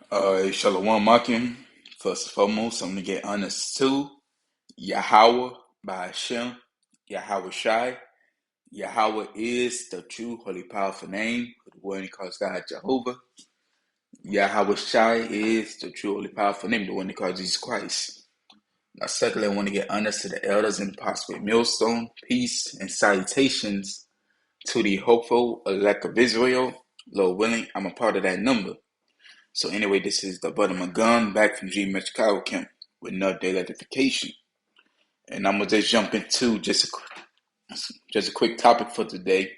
Shalom Makim. First and foremost, I'm gonna get honest too. Yahweh by Hashem, Yahweh Shai. Yahweh is the true, holy, powerful name. The one he calls God Jehovah. Yahweh Shai is the true, holy, powerful name. The one he calls Jesus Christ. Now, secondly, I want to get honest to the elders in the Apostle Millstone. Peace and salutations to the hopeful elect of Israel. Lord willing, I'm a part of that number. So anyway, this is the Brother Magun back from G Chicago camp with no daily edification. And I'm gonna just jump into just a quick topic for today.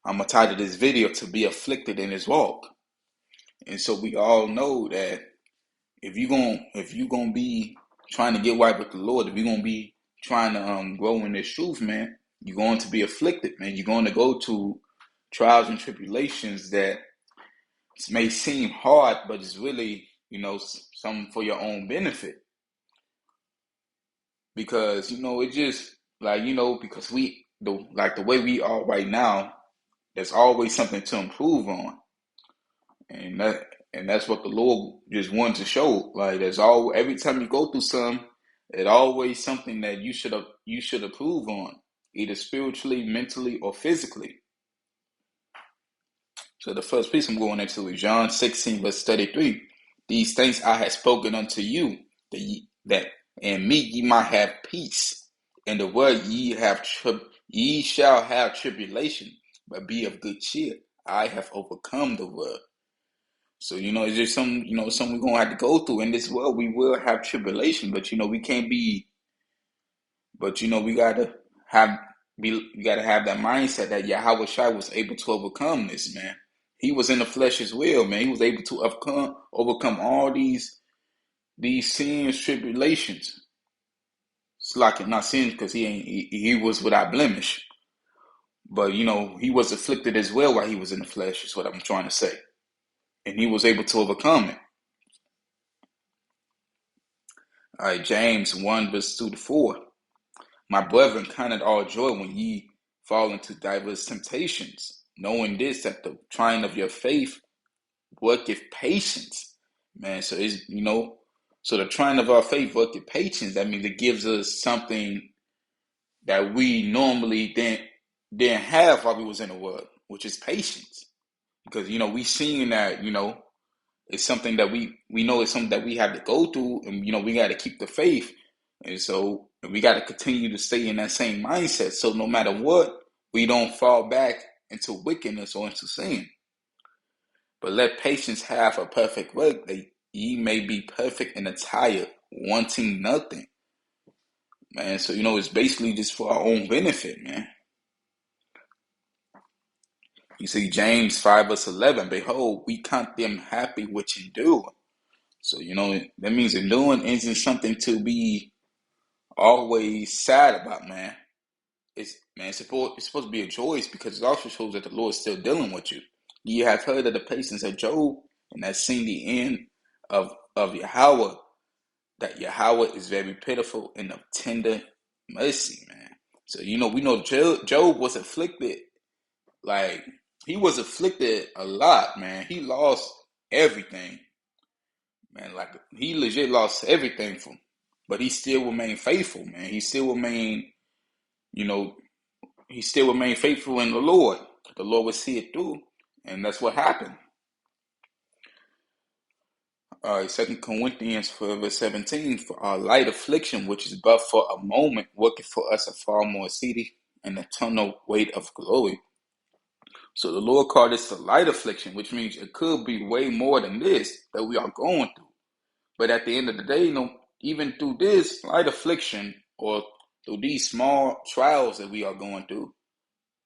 I'm gonna title this video to be afflicted in his walk. And so we all know that if you gonna be trying to get right with the Lord, if you're gonna be trying to grow in this truth, man, you're going to be afflicted, man. You're going to go to trials and tribulations that may seem hard, but it's really, something for your own benefit. Because, it just because the way we are right now, there's always something to improve on. And that's what the Lord just wanted to show. Like every time you go through something, it's always something that you should improve on, either spiritually, mentally, or physically. So the first piece I'm going into is John 16, verse 33. These things I have spoken unto you, that in me ye might have peace. In the world ye shall have tribulation, but be of good cheer. I have overcome the world. So, it's just something we're gonna have to go through in this world. We will have tribulation, but we can't be. But we gotta have that mindset that Yahweh Shai was able to overcome this, man. He was in the flesh as well, man. He was able to overcome all these sins, tribulations. It's like not sins because he was without blemish. But he was afflicted as well while he was in the flesh, is what I'm trying to say. And he was able to overcome it. All right, James 1, verse 2 to 4. My brethren, count it all joy when ye fall into diverse temptations, knowing this, that the trying of your faith worketh patience. Man, so so the trying of our faith worketh patience. That means it gives us something that we normally didn't have while we was in the world, which is patience. Because we seen that, it's something that we know it's something that we have to go through, and we got to keep the faith, and so we got to continue to stay in that same mindset. So no matter what, we don't fall back into wickedness or into sin. But let patience have a perfect work, that ye may be perfect and entire, wanting nothing. Man, so it's basically just for our own benefit, man. You see James 5 verse 11, behold, we count them happy which endure. So, that means enduring isn't something to be always sad about, man. It's supposed to be a choice, because it also shows that the Lord is still dealing with you. You have heard of the patience of Job, and have seen the end of Yahweh, that Yahweh is very pitiful and of tender mercy, man. So, we know Job was afflicted. Like, he was afflicted a lot, man. He lost everything. Man, like he legit lost everything from, but he still remained faithful, man. He still remained faithful in the Lord. The Lord would see it through, and that's what happened. All right, 2 Corinthians 4 verse 17, for our light affliction, which is but for a moment, worketh for us a far more exceeding and eternal weight of glory. So the Lord called this a light affliction, which means it could be way more than this that we are going through. But at the end of the day, even through this light affliction, or through these small trials that we are going through,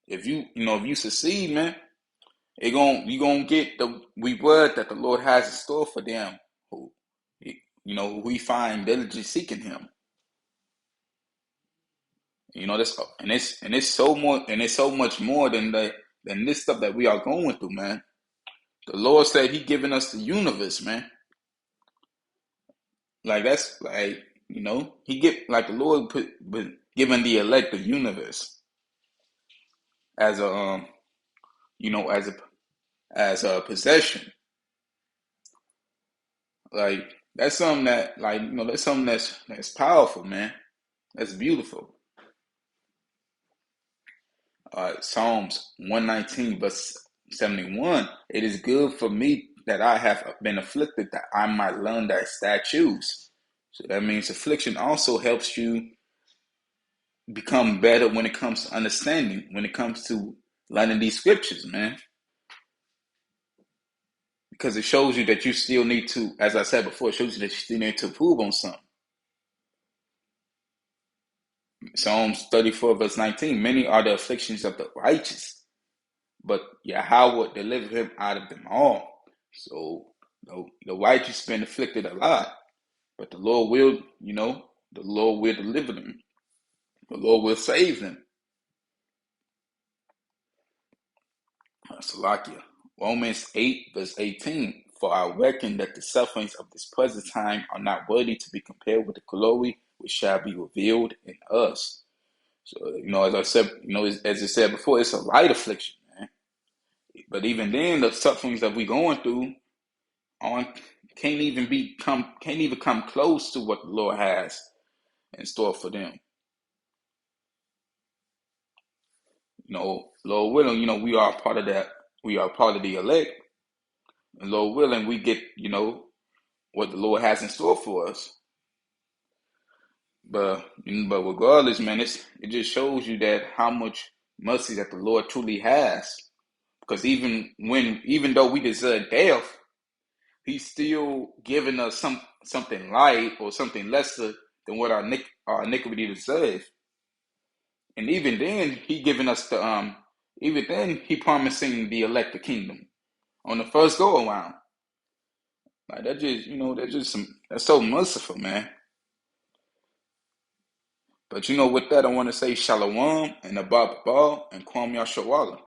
if you succeed, man, you gonna get the reward that the Lord has in store for them who who we find diligently seeking Him. That's it's so much more than this stuff that we are going through, man. The Lord said He given us the universe, man. Like that's like He get like the Lord given the elect the universe as a as a possession. Like that's something that, like, that's something that's powerful, man. That's beautiful. Psalms 119 verse 71. It is good for me that I have been afflicted, that I might learn thy statutes. So that means affliction also helps you become better when it comes to understanding, when it comes to learning these scriptures, man. Because it shows you that you still need to, as I said before, it shows you that you still need to improve on something. Psalms 34 verse 19. Many are the afflictions of the righteous, but Yahweh delivered him out of them all. So the righteous been afflicted a lot, but the Lord will, the Lord will deliver them. The Lord will save them. Salakia. Romans 8 verse 18. For I reckon that the sufferings of this present time are not worthy to be compared with the glory which shall be revealed in us. So, as I said, as I said before, it's a light affliction, man. But even then, the sufferings that we're going through on can't even come close to what the Lord has in store for them. Lord willing, we are part of that. We are part of the elect, and Lord willing, we get, what the Lord has in store for us. But regardless, man, it just shows you that how much mercy that the Lord truly has. Because even though we deserve death, He's still giving us something light or something lesser than what our iniquity deserves. And even then, He giving us even then He promising the elect the kingdom on the first go around. Like that just that's so merciful, man. But with that, I want to say shalom and abba and kwam yashawala.